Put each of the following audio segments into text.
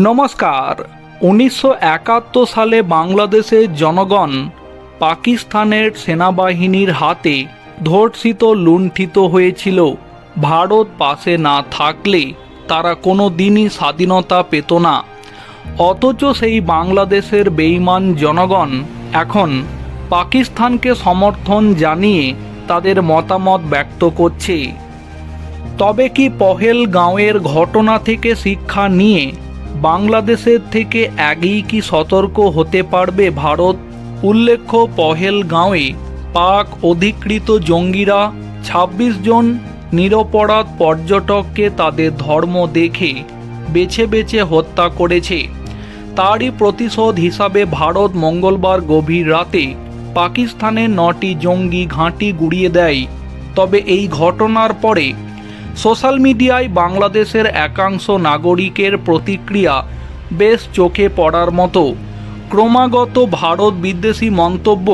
নমস্কার। ১৯৭১ সালে বাংলাদেশের জনগণ পাকিস্তানের সেনাবাহিনীর হাতে ধর্ষিত লুণ্ঠিত হয়েছিল। ভারত পাশে না থাকলে তারা কোনো দিনই স্বাধীনতা পেত না। অথচ সেই বাংলাদেশের বেঈমান জনগণ এখন পাকিস্তানকে সমর্থন জানিয়ে তাদের মতামত ব্যক্ত করছে। তবে কি পহেলগাঁওয়ের ঘটনা থেকে শিক্ষা নিয়ে বাংলাদেশের থেকে আগেই কি সতর্ক হতে পারবে ভারত? উল্লেখ্য, পহেলগাঁওয়ে পাক অধিকৃত জঙ্গিরা ২৬ জন নিরপরাধ পর্যটককে তাদের ধর্ম দেখে বেছে বেছে হত্যা করেছে। তারই প্রতিশোধ হিসাবে ভারত মঙ্গলবার গভীর রাতে পাকিস্তানের ৯টি জঙ্গি ঘাঁটি গুঁড়িয়ে দেয়। তবে এই ঘটনার পরে সোশ্যাল মিডিয়ায় বাংলাদেশের একাংশ নাগরিকের প্রতিক্রিয়া বেশ চোখে পড়ার মতো। ক্রমাগত ভারত বিদ্বেষী মন্তব্য,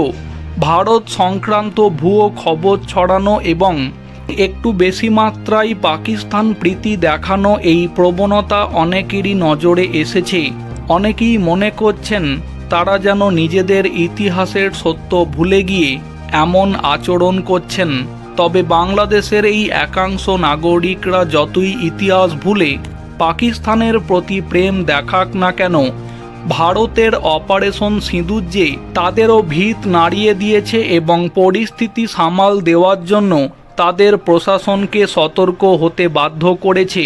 ভারত সংক্রান্ত ভুয়ো খবর ছড়ানো এবং একটু বেশি মাত্রায় পাকিস্তান প্রীতি দেখানো, এই প্রবণতা অনেকেরই নজরে এসেছে। অনেকেই মনে করছেন তারা যেন নিজেদের ইতিহাসের সত্য ভুলে গিয়ে এমন আচরণ করছেন। তবে বাংলাদেশের এই একাংশ নাগরিকরা যতই ইতিহাস ভুলে পাকিস্তানের প্রতি প্রেম দেখাক না কেন, ভারতের অপারেশন সিঁদুর যে তাদেরও ভিত নাড়িয়ে দিয়েছে এবং পরিস্থিতি সামাল দেওয়ার জন্য তাদের প্রশাসনকে সতর্ক হতে বাধ্য করেছে,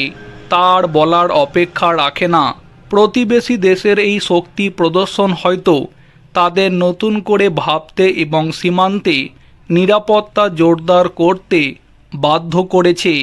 তার বলার অপেক্ষা রাখে না। প্রতিবেশী দেশের এই শক্তি প্রদর্শন হয়তো তাদের নতুন করে ভাবতে এবং সীমান্তে নিরাপত্তা জোরদার করতে বাধ্য করেছে।